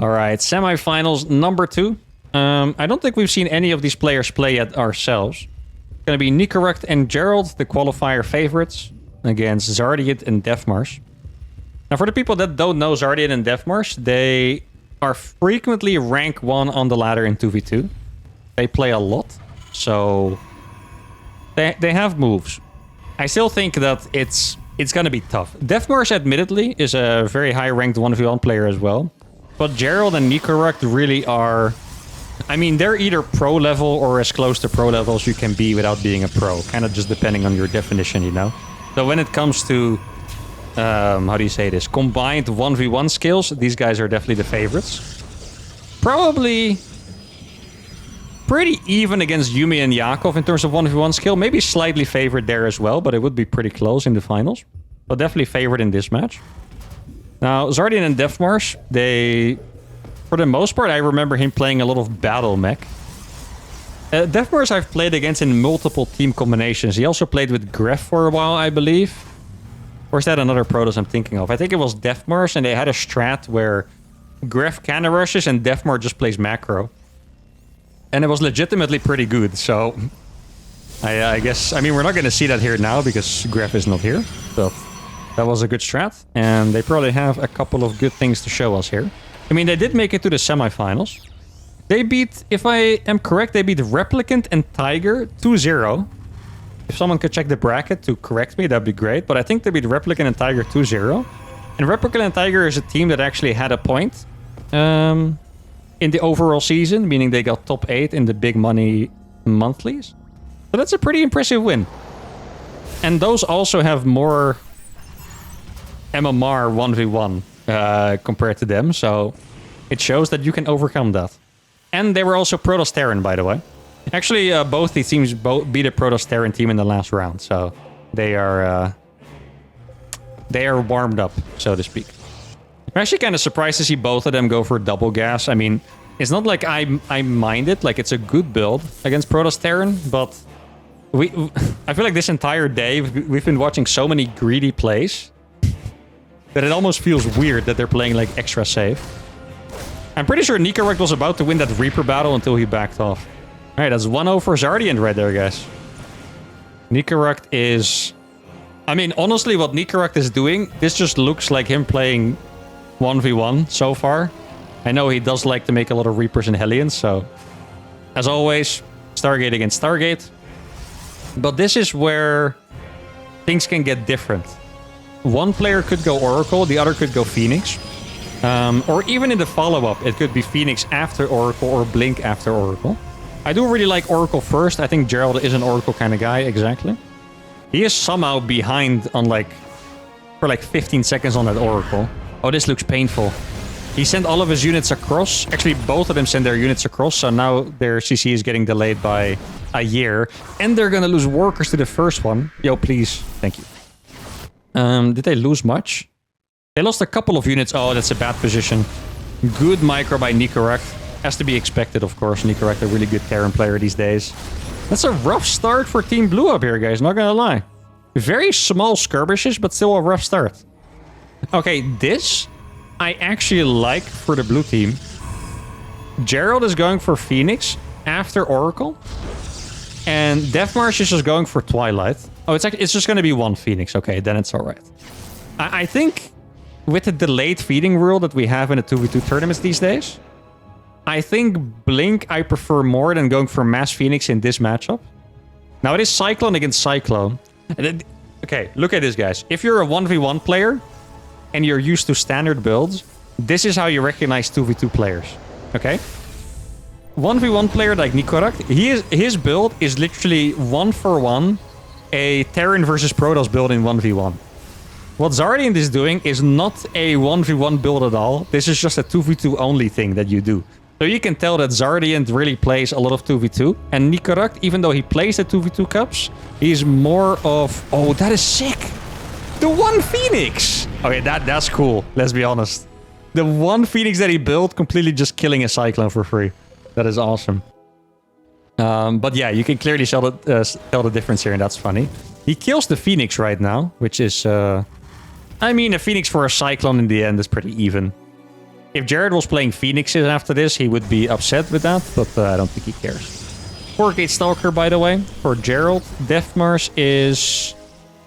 All right, semifinals number 2. I don't think we've seen any of these players play yet ourselves. It's going to be Nicorect and Gerald, the qualifier favorites, against Zardiet and Deathmarsh. Now, for the people that don't know Zardiet and Deathmarsh, they are frequently rank 1 on the ladder in 2v2. They play a lot, so they have moves. I still think that it's going to be tough. Deathmarsh, admittedly, is a very high-ranked 1v1 player as well. But Gerald and Nicorect really are... I mean, they're either pro level or as close to pro level as you can be without being a pro. Kind of just depending on your definition, you know? So when it comes to... how do you say this? Combined 1v1 skills, these guys are definitely the favorites. Probably... pretty even against Yumi and Yakov in terms of 1v1 skill. Maybe slightly favored there as well, but it would be pretty close in the finals. But definitely favored in this match. Now, Zardian and Deathmarsh, they... for the most part, I remember him playing a lot of battle mech. Deathmarsh I've played against in multiple team combinations. He also played with Gref for a while, I believe. Or is that another Protoss I'm thinking of? I think it was Deathmarsh, and they had a strat where Gref cannon rushes and Deathmarsh just plays macro. And it was legitimately pretty good, so... I guess... I mean, we're not going to see that here now because Gref is not here. But that was a good strat, and they probably have a couple of good things to show us here. I mean, they did make it to the semifinals. They beat, if I am correct, they beat Replicant and Tiger 2-0. If someone could check the bracket to correct me, that'd be great. But I think they beat Replicant and Tiger 2-0. And Replicant and Tiger is a team that actually had a point in the overall season, meaning they got top 8 in the big money monthlies. So that's a pretty impressive win. And those also have more MMR 1v1 compared to them, so it shows that you can overcome that. And they were also Protoss Terran, by the way. Actually, both these teams beat a Protoss Terran team in the last round, so they are warmed up, so to speak. I'm actually kind of surprised to see both of them go for double gas. I mean, it's not like I mind it, like it's a good build against Protoss Terran, but I feel like this entire day we've been watching so many greedy plays that it almost feels weird that they're playing like extra safe. I'm pretty sure Nicorect was about to win that Reaper battle until he backed off. Alright, that's 1-0 for Zardian right there, guys. Nicorect is... I mean, honestly, what Nicorect is doing, this just looks like him playing 1v1 so far. I know he does like to make a lot of Reapers and Hellions, so... As always, Stargate against Stargate. But this is where things can get different. One player could go Oracle, the other could go Phoenix. Or even in the follow-up, it could be Phoenix after Oracle or Blink after Oracle. I do really like Oracle first. I think Gerald is an Oracle kind of guy, exactly. He is somehow behind on for 15 seconds on that Oracle. Oh, this looks painful. He sent all of his units across. Actually, both of them sent their units across, so now their CC is getting delayed by a year. And they're gonna lose workers to the first one. Yo, please. Thank you. Did they lose much? They lost a couple of units. Oh, that's a bad position. Good micro by Nicorect. Has to be expected, of course. Nicorect, a really good Terran player these days. That's a rough start for Team Blue up here, guys. Not gonna lie. Very small skirmishes, but still a rough start. Okay, this I actually like for the blue team. Gerald is going for Phoenix after Oracle. And Deathmarsh is just going for Twilight. Oh, it's just going to be one Phoenix. Okay, then it's all right. I think with the delayed feeding rule that we have in the 2v2 tournaments these days, I think Blink I prefer more than going for Mass Phoenix in this matchup. Now, it is Cyclone against Cyclone. Okay, look at this, guys. If you're a 1v1 player and you're used to standard builds, this is how you recognize 2v2 players. Okay? 1v1 player like Nicorect, his build is literally 1-for-1 a Terran versus Protoss build in 1v1. What Zardian is doing is not a 1v1 build at all. This is just a 2v2 only thing that you do. So you can tell that Zardian really plays a lot of 2v2. And Nicorect, even though he plays the 2v2 cups, he's more of... Oh, that is sick! The one Phoenix! Okay, that's cool, let's be honest. The one Phoenix that he built, completely just killing a Cyclone for free. That is awesome. But yeah, you can clearly tell the difference here, and that's funny. He kills the Phoenix right now, which is... I mean, a Phoenix for a Cyclone in the end is pretty even. If Jared was playing Phoenixes after this, he would be upset with that, but I don't think he cares. 4-gate Stalker, by the way, for Gerald. Deathmars is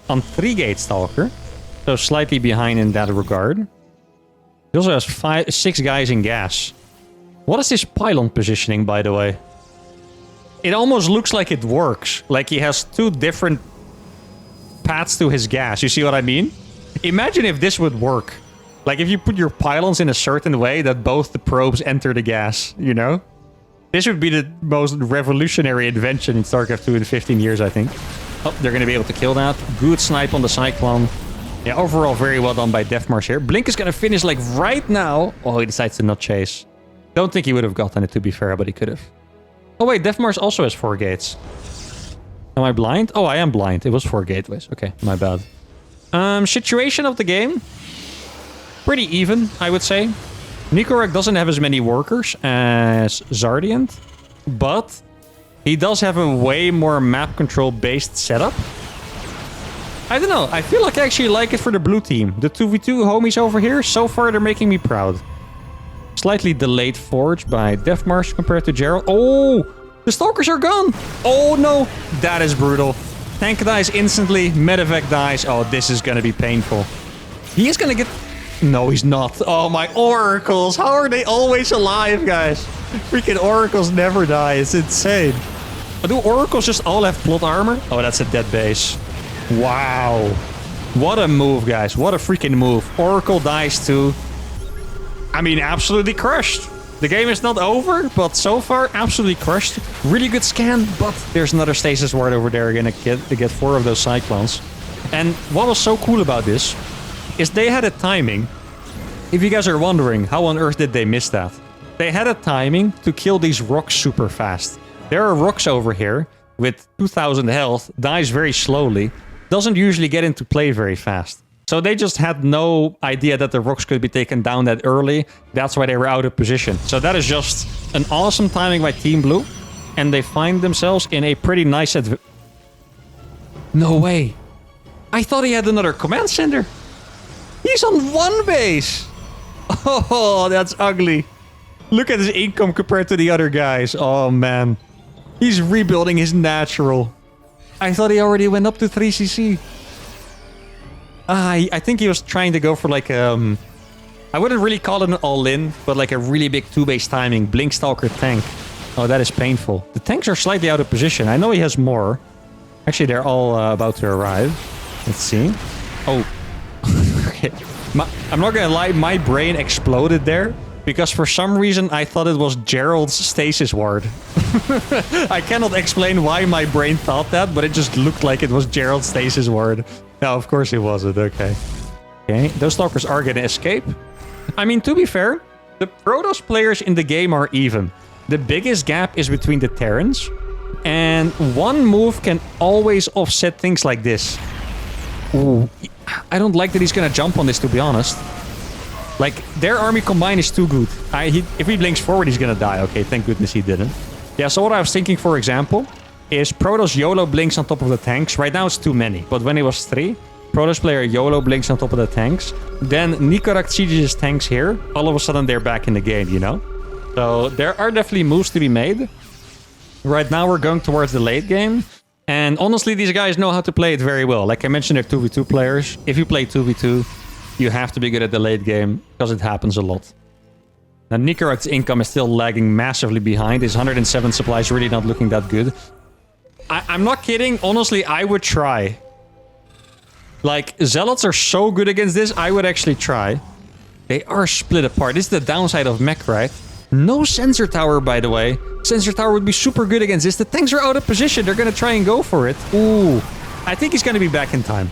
on 3-gate Stalker, so slightly behind in that regard. He also has 6 guys in gas. What is this pylon positioning, by the way? It almost looks like it works. Like he has 2 different paths to his gas. You see what I mean? Imagine if this would work. Like if you put your pylons in a certain way that both the probes enter the gas, you know? This would be the most revolutionary invention in StarCraft 2 in 15 years, I think. Oh, they're going to be able to kill that. Good snipe on the Cyclone. Yeah, overall, very well done by Deathmars here. Blink is going to finish like right now. Oh, he decides to not chase. Don't think he would have gotten it, to be fair, but he could have. Oh, wait, Deathmars also has 4 gates. Am I blind? Oh, I am blind. It was 4 gateways. Okay, my bad. Situation of the game. Pretty even, I would say. Nikorek doesn't have as many workers as Zardiant, but he does have a way more map control based setup. I don't know, I feel like I actually like it for the blue team. The 2v2 homies over here, so far they're making me proud. Slightly delayed forge by Deathmars compared to Gerald. Oh, the Stalkers are gone. Oh no, that is brutal. Tank dies instantly, Medevac dies. Oh, this is gonna be painful. He is gonna get... No, he's not. Oh, my oracles. How are they always alive, guys? Freaking oracles never die. It's insane. Do oracles just all have plot armor? Oh, that's a dead base. Wow. What a move, guys. What a freaking move. Oracle dies too. I mean, absolutely crushed. The game is not over, but so far, absolutely crushed. Really good scan, but there's another stasis ward over there again to get 4 of those Cyclones. And what was so cool about this is they had a timing. If you guys are wondering, how on earth did they miss that? They had a timing to kill these rocks super fast. There are rocks over here with 2000 health, dies very slowly, doesn't usually get into play very fast. So they just had no idea that the rocks could be taken down that early. That's why they were out of position. So that is just an awesome timing by Team Blue. And they find themselves in a pretty nice No way. I thought he had another command center. He's on 1 base. Oh, that's ugly. Look at his income compared to the other guys. Oh, man. He's rebuilding his natural. I thought he already went up to 3cc. I think he was trying to go for like I wouldn't really call it an all-in, but like a really big 2-base timing. Blink Stalker tank. Oh, that is painful. The tanks are slightly out of position. I know he has more. Actually, they're all about to arrive. Let's see. Oh. Okay. I'm not gonna lie, my brain exploded there because for some reason I thought it was Gerald's stasis ward. I cannot explain why my brain thought that, but it just looked like it was Gerald's stasis ward. No, of course it wasn't. Okay. Okay, those Stalkers are gonna escape. I mean, to be fair, the Protoss players in the game are even. The biggest gap is between the Terrans, and one move can always offset things like this. Ooh. I don't like that he's gonna jump on this, to be honest. Like, their army combined is too good. If he blinks forward, he's gonna die. Okay, thank goodness he didn't. Yeah, so what I was thinking, for example, is Protoss YOLO blinks on top of the tanks. Right now it's too many, but when it was 3, Protoss player YOLO blinks on top of the tanks. Then Nikorek sieges his tanks here. All of a sudden, they're back in the game, you know? So there are definitely moves to be made. Right now, we're going towards the late game. And honestly, these guys know how to play it very well. Like I mentioned, they're 2v2 players. If you play 2v2, you have to be good at the late game, because it happens a lot. Now, Nikorek's income is still lagging massively behind. His 107 supply is really not looking that good. I'm not kidding. Honestly, I would try. Like, Zealots are so good against this, I would actually try. They are split apart. This is the downside of mech, right? No sensor tower, by the way. Sensor tower would be super good against this. The tanks are out of position. They're going to try and go for it. Ooh. I think he's going to be back in time.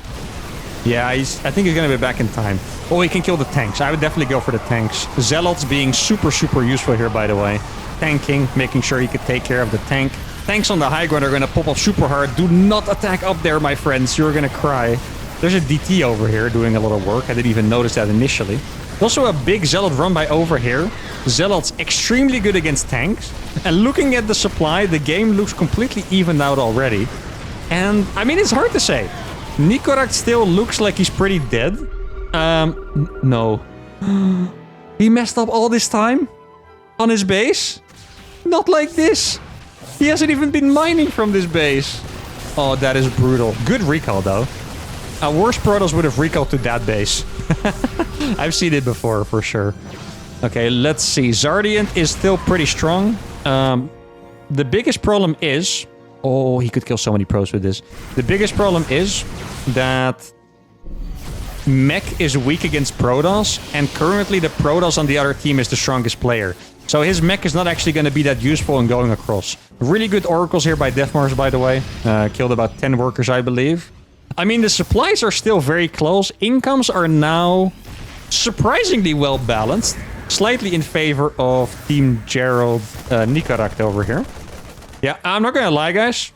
Yeah, I think he's going to be back in time. Oh, he can kill the tanks. I would definitely go for the tanks. Zealots being super, super useful here, by the way. Tanking, making sure he could take care of the tank. Tanks on the high ground are going to pop up super hard. Do not attack up there, my friends. You're going to cry. There's a DT over here doing a lot of work. I didn't even notice that initially. Also a big Zealot run by over here. Zealot's extremely good against tanks. And looking at the supply, the game looks completely evened out already. And, I mean, it's hard to say. Nikorek still looks like he's pretty dead. No. He messed up all this time? On his base? Not like this. He hasn't even been mining from this base. Oh, that is brutal. Good recall, though. Worse Protoss would have recalled to that base. I've seen it before, for sure. Okay, let's see. Zardiant is still pretty strong. The biggest problem is... Oh, he could kill so many pros with this. The biggest problem is that Mech is weak against Protoss, and currently the Protoss on the other team is the strongest player. So his mech is not actually going to be that useful in going across. Really good oracles here by Deathmars, by the way. Killed about 10 workers, I believe. I mean, the supplies are still very close. Incomes are now surprisingly well balanced. Slightly in favor of Team Gerald Nicorakt over here. Yeah, I'm not gonna lie, guys.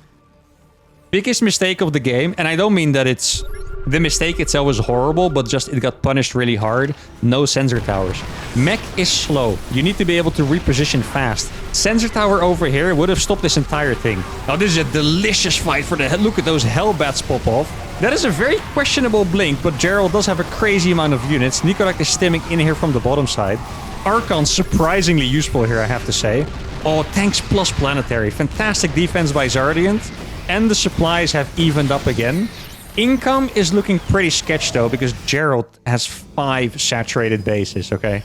Biggest mistake of the game, and I don't mean that it's... The mistake itself was horrible, but just it got punished really hard. No sensor towers. Mech is slow. You need to be able to reposition fast. Sensor tower over here would have stopped this entire thing. Now, this is a delicious fight for the head. Look at those Hellbats pop off. That is a very questionable blink, but Gerald does have a crazy amount of units. Nicorakt is stimming in here from the bottom side. Archon surprisingly useful here, I have to say. Oh, tanks plus planetary. Fantastic defense by Zardiant. And the supplies have evened up again. Income is looking pretty sketch, though, because Gerald has 5 saturated bases, okay?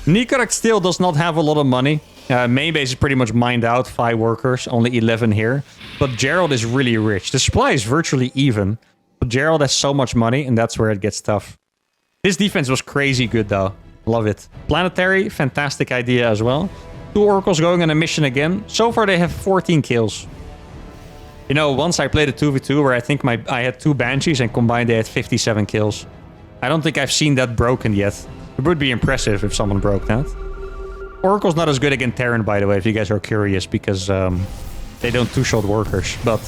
Nicorakt still does not have a lot of money. Main base is pretty much mined out. 5 workers, only 11 here. But Gerald is really rich. The supply is virtually even. But Gerald has so much money, and that's where it gets tough. This defense was crazy good, though. Love it. Planetary, fantastic idea as well. 2 oracles going on a mission again. So far, they have 14 kills. You know, once I played a 2v2 where I think I had 2 Banshees and combined they had 57 kills. I don't think I've seen that broken yet. It would be impressive if someone broke that. Oracle's not as good against Terran, by the way, if you guys are curious, because they don't two-shot workers. But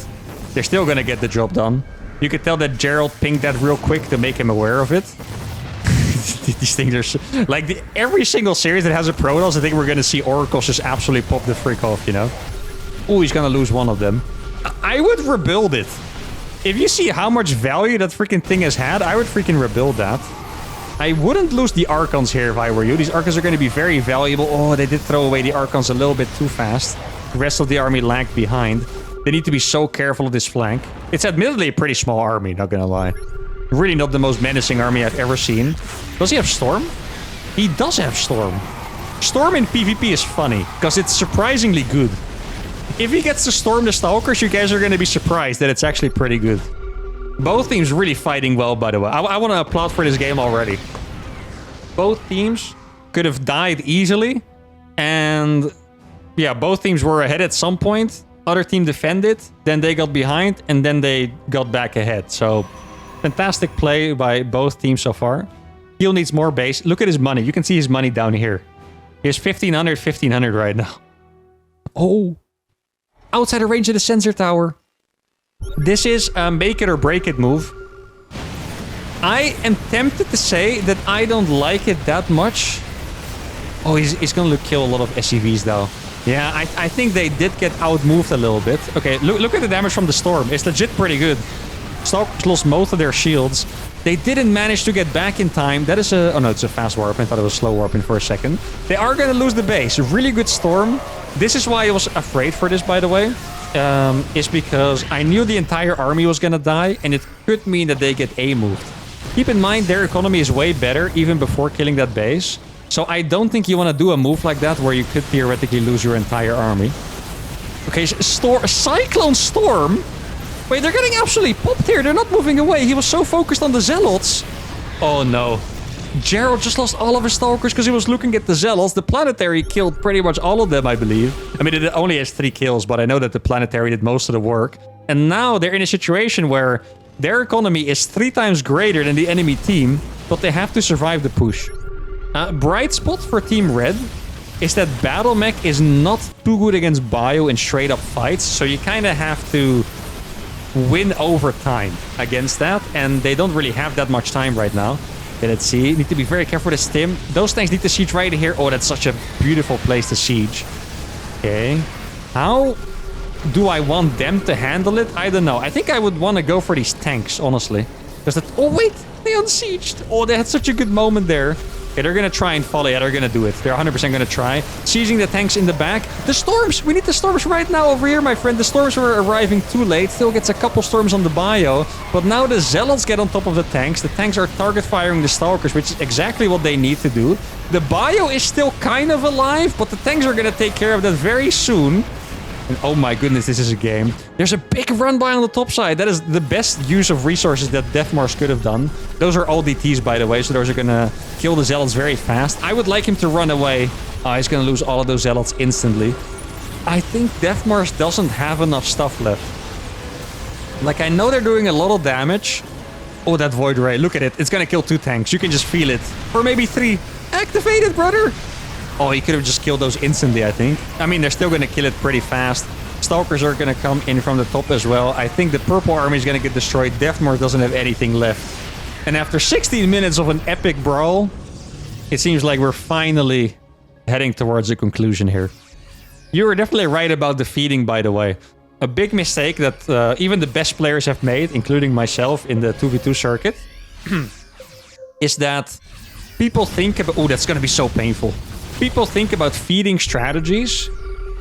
they're still gonna get the job done. You could tell that Gerald pinged that real quick to make him aware of it. These things are... Like, every single series that has a Protoss, I think we're gonna see Oracles just absolutely pop the freak off, you know? Oh, he's gonna lose one of them. I would rebuild it. If you see how much value that freaking thing has had, I would freaking rebuild that. I wouldn't lose the Archons here if I were you. These Archons are going to be very valuable. Oh, they did throw away the Archons a little bit too fast. The rest of the army lagged behind. They need to be so careful of this flank. It's admittedly a pretty small army, not gonna lie. Really not the most menacing army I've ever seen. Does he have Storm? He does have Storm. Storm in PvP is funny, because it's surprisingly good. If he gets to Storm the Stalkers, you guys are going to be surprised that it's actually pretty good. Both teams really fighting well, by the way. I want to applaud for this game already. Both teams could have died easily. And yeah, both teams were ahead at some point. Other team defended, then they got behind, and then they got back ahead. So, fantastic play by both teams so far. Heal needs more base. Look at his money. You can see his money down here. He has 1,500, 1,500 right now. Oh. Outside of range of the sensor tower. This is a make it or break it move. I am tempted to say that I don't like it that much. Oh, he's gonna kill a lot of SCVs though. Yeah, I think they did get outmoved a little bit. Okay, look at the damage from the Storm. It's legit pretty good. Stalkers lost most of their shields. They didn't manage to get back in time. That is a... Oh no, it's a fast warp. I thought it was slow warping for a second. They are gonna lose the base. A really good Storm. This is why I was afraid for this, by the way. Is because I knew the entire army was gonna die, and it could mean that they get A-moved. Keep in mind, their economy is way better, even before killing that base. So I don't think you want to do a move like that, where you could theoretically lose your entire army. Okay, Cyclone Storm? Wait, they're getting absolutely popped here. They're not moving away. He was so focused on the Zealots. Oh no. Gerald just lost all of his Stalkers because he was looking at the Zealots. The Planetary killed pretty much all of them, I believe. I mean, it only has 3 kills, but I know that the Planetary did most of the work. And now they're in a situation where their economy is 3 times greater than the enemy team, but they have to survive the push. Bright spot for Team Red is that Battle Mech is not too good against Bio in straight-up fights, so you kind of have to win over time against that, and they don't really have that much time right now. Okay, let's see. Need to be very careful with the stim. Those tanks need to siege right here. Oh, that's such a beautiful place to siege. Okay. How do I want them to handle it? I don't know. I think I would want to go for these tanks, honestly. Because that... Oh, wait! They unsieged! Oh, they had such a good moment there. Okay, they're going to try and follow. Yeah, they're going to do it. They're 100% going to try. Seizing the tanks in the back. The storms! We need the storms right now over here, my friend. The storms were arriving too late. Still gets a couple storms on the bio. But now the zealots get on top of the tanks. The tanks are target firing the stalkers, which is exactly what they need to do. The bio is still kind of alive, but the tanks are going to take care of that very soon. And oh my goodness, this is a game. There's a big run by on the top side. That is the best use of resources that Deathmars could have done. Those are all DTs, by the way, so those are gonna kill the zealots very fast. I would like him to run away. He's gonna lose all of those zealots instantly. I think Deathmars doesn't have enough stuff left. Like, I know they're doing a lot of damage. Oh, that Void Ray, look at it. It's gonna kill 2 tanks. You can just feel it. Or maybe 3. Activate it, brother! Oh, he could have just killed those instantly, I think. I mean, they're still going to kill it pretty fast. Stalkers are going to come in from the top as well. I think the purple army is going to get destroyed. Deathmars doesn't have anything left. And after 16 minutes of an epic brawl, it seems like we're finally heading towards a conclusion here. You were definitely right about defeating, by the way. A big mistake that even the best players have made, including myself in the 2v2 circuit, is that people think about... Oh, that's going to be so painful. People think about feeding strategies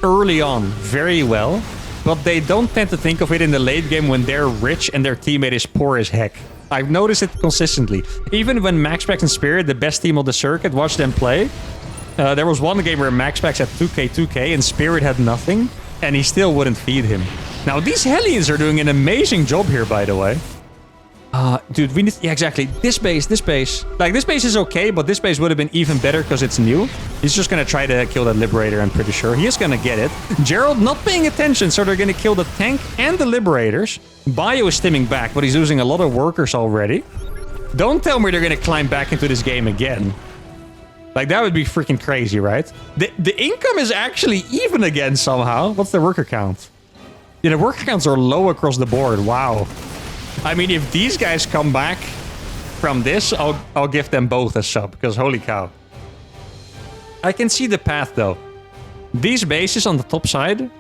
early on very well, but they don't tend to think of it in the late game when they're rich and their teammate is poor as heck. I've noticed it consistently. Even when MaxPax and Spirit, the best team on the circuit, watched them play, there was one game where MaxPax had 2k and Spirit had nothing, and he still wouldn't feed him. Now, these Hellions are doing an amazing job here, by the way. Dude, we need... Yeah, exactly. This base. Like, this base is okay, but this base would have been even better because it's new. He's just gonna try to kill that Liberator, I'm pretty sure. He is gonna get it. Gerald not paying attention, so they're gonna kill the tank and the Liberators. Bio is stimming back, but he's losing a lot of workers already. Don't tell me they're gonna climb back into this game again. Like, that would be freaking crazy, right? The income is actually even again somehow. What's the worker count? Yeah, the worker counts are low across the board. Wow. I mean, if these guys come back from this, I'll give them both a sub, because holy cow. I can see the path, though. These bases on the top side,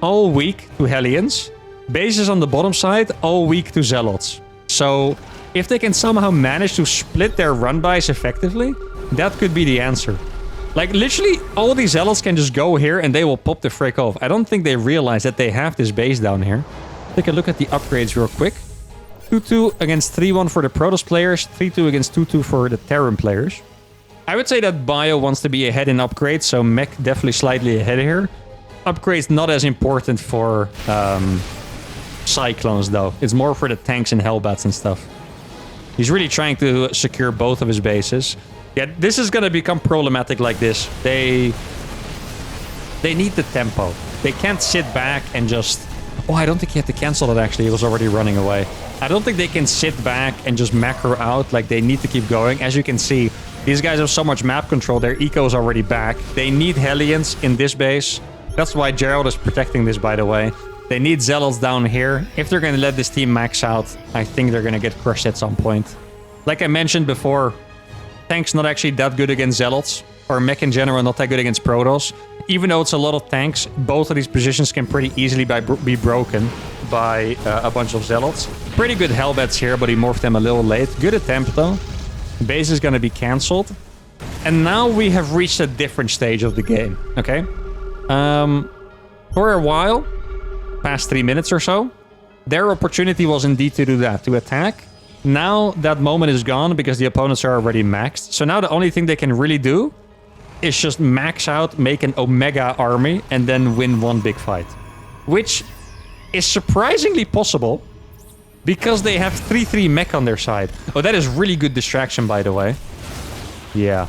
all weak to Hellions. Bases on the bottom side, all weak to Zealots. So, if they can somehow manage to split their run-bys effectively, that could be the answer. Like, literally, all these Zealots can just go here and they will pop the frick off. I don't think they realize that they have this base down here. Take a look at the upgrades real quick. 2-2 against 3-1 for the Protoss players, 3-2 against 2-2 for the Terran players. I would say that Bio wants to be ahead in upgrades, so Mech definitely slightly ahead here. Upgrades not as important for Cyclones, though. It's more for the tanks and Hellbats and stuff. He's really trying to secure both of his bases. Yeah, this is gonna become problematic like this. They need the tempo. They can't sit back and just... Oh, I don't think he had to cancel it, actually. He was already running away. I don't think they can sit back and just macro out. Like, they need to keep going. As you can see, these guys have so much map control. Their eco is already back. They need Hellions in this base. That's why Gerald is protecting this, by the way. They need Zealots down here. If they're going to let this team max out, I think they're going to get crushed at some point. Like I mentioned before, tanks not actually that good against Zealots. Or mech in general not that good against Protoss. Even though it's a lot of tanks, both of these positions can pretty easily be broken by a bunch of Zealots. Pretty good Hellbats here, but he morphed them a little late. Good attempt, though. Base is going to be cancelled. And now we have reached a different stage of the game, okay? For a while, past 3 minutes or so, their opportunity was indeed to do that, to attack. Now that moment is gone because the opponents are already maxed. So now the only thing they can really do is just max out, make an Omega army, and then win one big fight. Which is surprisingly possible because they have 3-3 mech on their side. Oh, that is really good distraction, by the way. Yeah.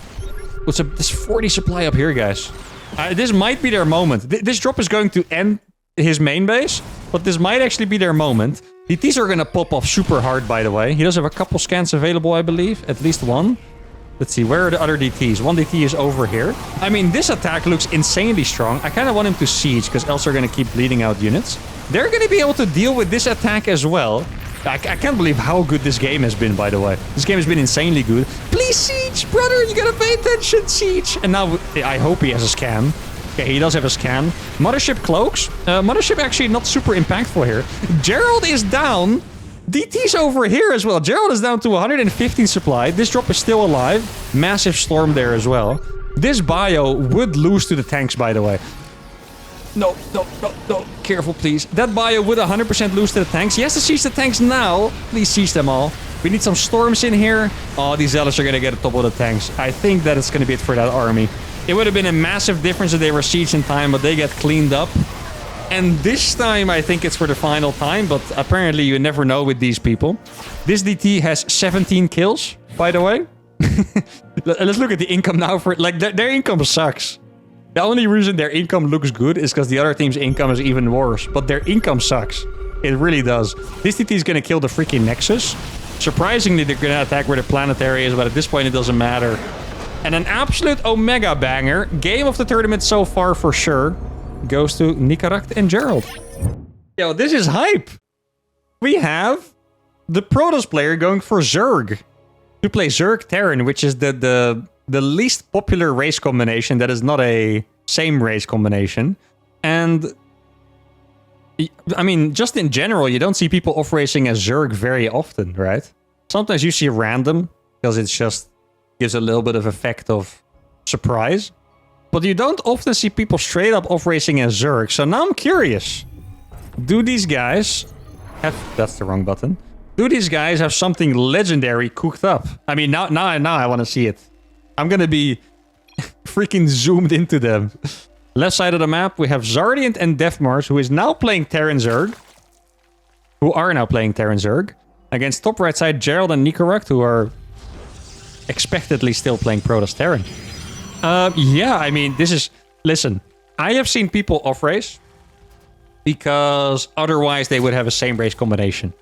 What's up? There's 40 supply up here, guys. This might be their moment. This drop is going to end his main base, but this might actually be their moment. DTs are going to pop off super hard, by the way. He does have a couple scans available, I believe. At least one. Let's see, where are the other DTs? One DT is over here. I mean, this attack looks insanely strong. I kind of want him to siege, because else they're going to keep bleeding out units. They're going to be able to deal with this attack as well. I can't believe how good this game has been, by the way. This game has been insanely good. Please siege, brother! You gotta pay attention, siege! And now, I hope he has a scan. Okay, he does have a scan. Mothership cloaks. Mothership actually not super impactful here. Gerald is down. DT's over here as well. Gerald is down to 115 supply. This drop is still alive. Massive storm there as well. This bio would lose to the tanks, by the way. No, no, no, no. Careful, please. That bio would 100% lose to the tanks. He has to seize the tanks now. Please seize them all. We need some storms in here. Oh, these zealots are going to get at top of the tanks. I think that it's going to be it for that army. It would have been a massive difference if they were sieged in time, but they get cleaned up. And this time, I think it's for the final time, but apparently you never know with these people. This DT has 17 kills, by the way. Let's look at the income now. For like their income sucks. The only reason their income looks good is because the other team's income is even worse. But their income sucks. It really does. This DT is going to kill the freaking Nexus. Surprisingly, they're going to attack where the planetary is, but at this point, it doesn't matter. And an absolute Omega banger. Game of the tournament so far, for sure, goes to Nicorakt and Gerald. Yo, this is hype. We have the Protoss player going for Zerg. To play Zerg Terran, which is the least popular race combination that is not a same race combination. And I mean, just in general, you don't see people off-racing as Zerg very often, right? Sometimes you see random, because it just gives a little bit of effect of surprise. But you don't often see people straight up off-racing as Zerg. So now I'm curious. Do these guys have... That's the wrong button. Do these guys have something legendary cooked up? I mean, now I want to see it. I'm going to be freaking zoomed into them. Left side of the map, we have Zardiant and Deathmars, who is now playing Terran Zerg. Who are now playing Terran Zerg. Against top right side, Gerald and Nicorakt, who are expectedly still playing Protoss Terran. Yeah, I mean, this is... Listen, I have seen people off-race because otherwise they would have a same race combination.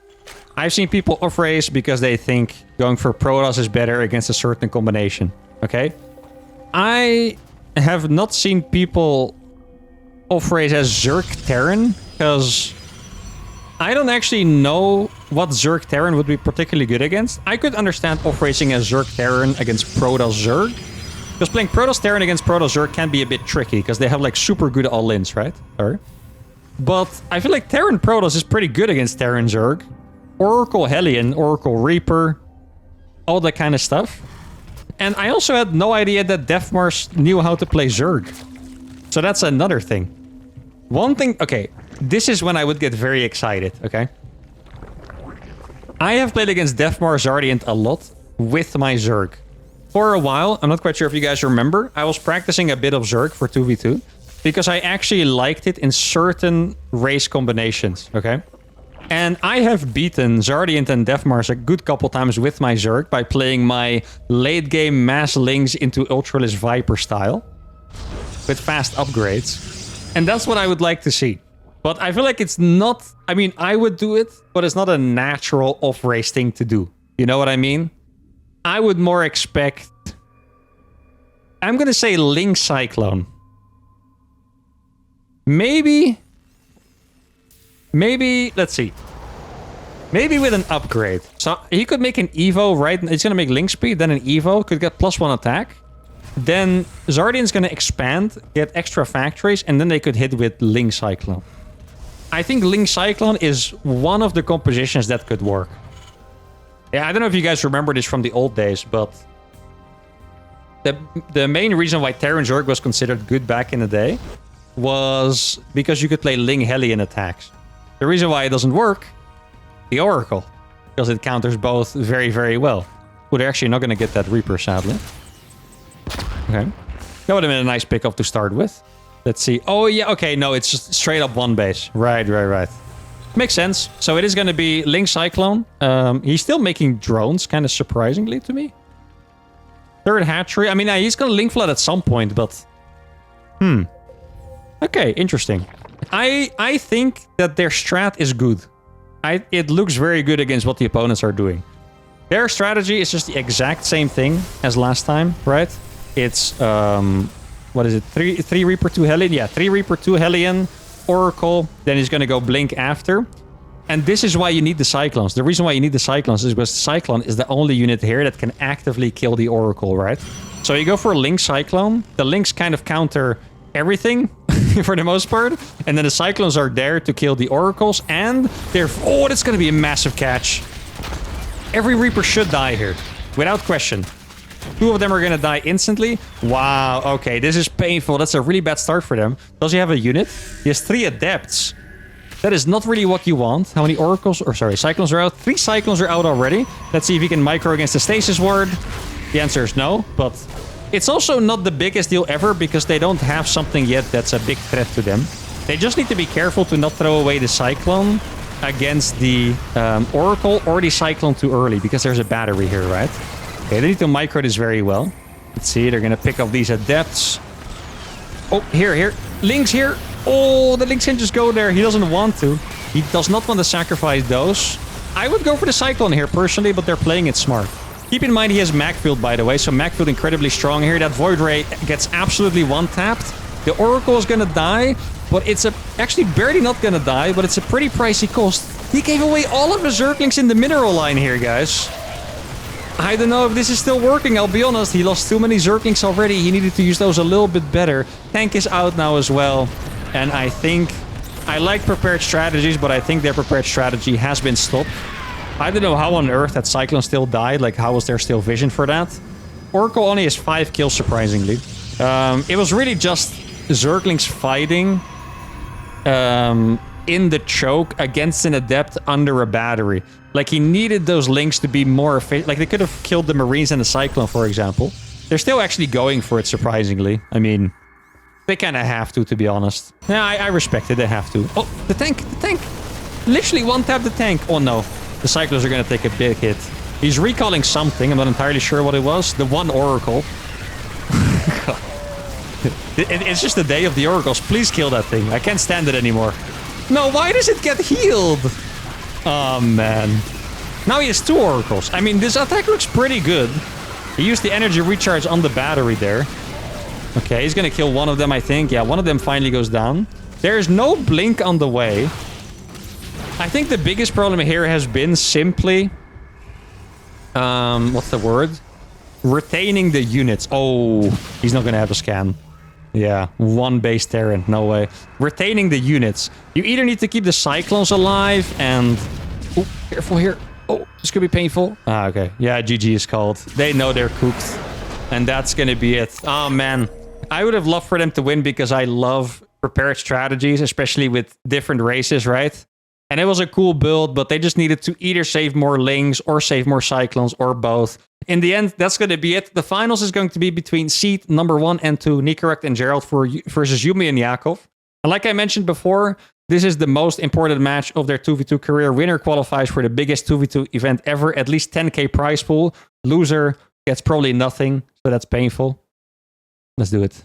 I've seen people off-race because they think going for Protoss is better against a certain combination. Okay? I have not seen people off-race as Zerg Terran because I don't actually know what Zerg Terran would be particularly good against. I could understand off-racing as Zerg Terran against Protoss Zerg. Because playing Protoss Terran against Protoss Zerg can be a bit tricky because they have like super good all-ins, right? Sorry. But I feel like Terran Protoss is pretty good against Terran Zerg. Oracle Hellion, Oracle Reaper, all that kind of stuff. And I also had no idea that Deathmars knew how to play Zerg. So that's another thing. One thing... Okay, this is when I would get very excited, okay? I have played against Deathmars Zardiant a lot with my Zerg. For a while, I'm not quite sure if you guys remember, I was practicing a bit of Zerg for 2v2. Because I actually liked it in certain race combinations, okay? And I have beaten Zardiant and Deathmars a good couple times with my Zerg by playing my late game mass links into Ultralisk Viper style. With fast upgrades. And that's what I would like to see. But I feel like it's not... I mean, I would do it, but it's not a natural off-race thing to do. You know what I mean? I would more expect... I'm gonna say Link Cyclone. Maybe, let's see. Maybe with an upgrade. So he could make an Evo, right? It's going to make Link Speed, then an Evo. Could get +1 attack. Then Zardian's going to expand, get extra factories, and then they could hit with Link Cyclone. I think Link Cyclone is one of the compositions that could work. Yeah, I don't know if you guys remember this from the old days, but... The main reason why Terran Zerg was considered good back in the day was because you could play Ling Hellion attacks. The reason why it doesn't work, the Oracle, because it counters both very, very well. Well, they're actually not going to get that Reaper, sadly. Okay. That would have been a nice pickup to start with. Let's see. Oh, yeah, okay, no, it's just straight up one base. Right. Makes sense. So it is going to be Link Cyclone. He's still making drones, kind of surprisingly to me. Third hatchery. I mean, he's going to Link Flood at some point, but... Okay, interesting. I think that their strat is good. It looks very good against what the opponents are doing. Their strategy is just the exact same thing as last time, right? It's, what is it? 3 Reaper, 2 Hellion? Yeah, 3 Reaper, 2 Hellion, Oracle. Then he's going to go Blink after. And this is why you need the Cyclones. The reason why you need the Cyclones is because Cyclone is the only unit here that can actively kill the Oracle, right? So you go for a Link Cyclone. The Links kind of counter... everything, for the most part. And then the Cyclones are there to kill the Oracles. And they're... Oh, that's going to be a massive catch. Every Reaper should die here. Without question. 2 of them are going to die instantly. Wow, okay, this is painful. That's a really bad start for them. Does he have a unit? He has 3 Adepts. That is not really what you want. How many Oracles? Or sorry, Cyclones are out. 3 Cyclones are out already. Let's see if he can micro against the Stasis Ward. The answer is no, but it's also not the biggest deal ever because they don't have something yet that's a big threat to them. They just need to be careful to not throw away the Cyclone against the Oracle or the Cyclone too early because there's a battery here, right? Okay, they need to micro this very well. Let's see, they're gonna pick up these Adepts. Oh, here. Lynx here. Oh, the Lynx can just go there. He doesn't want to. He does not want to sacrifice those. I would go for the Cyclone here personally, but they're playing it smart. Keep in mind he has Magfield, by the way, so Magfield incredibly strong here. That Void Ray gets absolutely one-tapped. The Oracle is gonna die, but it's actually barely not gonna die, but it's a pretty pricey cost. He gave away all of the Zerglings in the mineral line here, guys. I don't know if this is still working, I'll be honest. He lost too many Zerglings already. He needed to use those a little bit better. Tank is out now as well. And I think... I like prepared strategies, but I think their prepared strategy has been stopped. I don't know how on earth that Cyclone still died. Like, how was there still vision for that? Oracle only has 5 kills, surprisingly. It was really just Zerglings fighting in the choke against an Adept under a battery. Like, he needed those links to be more efficient. Like, they could have killed the Marines and the Cyclone, for example. They're still actually going for it, surprisingly. I mean, they kind of have to be honest. Yeah, I respect it. They have to. Oh, the tank! The tank! Literally one-tap the tank. Oh, no. The Cyclones are going to take a big hit. He's recalling something. I'm not entirely sure what it was. The one Oracle. It's just the day of the Oracles. Please kill that thing. I can't stand it anymore. No, why does it get healed? Oh, man. Now he has 2 Oracles. I mean, this attack looks pretty good. He used the energy recharge on the battery there. Okay, he's going to kill one of them, I think. Yeah, one of them finally goes down. There's no blink on the way. I think the biggest problem here has been simply... what's the word? Retaining the units. Oh, he's not going to have a scan. Yeah, 1 base Terran. No way. Retaining the units. You either need to keep the Cyclones alive and... Oh, careful here. Oh, this could be painful. Ah, okay. Yeah, GG is called. They know they're cooked. And that's going to be it. Oh, man. I would have loved for them to win because I love prepared strategies, especially with different races, right? And it was a cool build, but they just needed to either save more Lings or save more Cyclones or both. In the end, that's going to be it. The finals is going to be between seed number 1 and 2, Nicorect and Gerald versus Yumi and Yakov. And like I mentioned before, this is the most important match of their 2v2 career. Winner qualifies for the biggest 2v2 event ever, at least 10k prize pool. Loser gets probably nothing, so that's painful. Let's do it.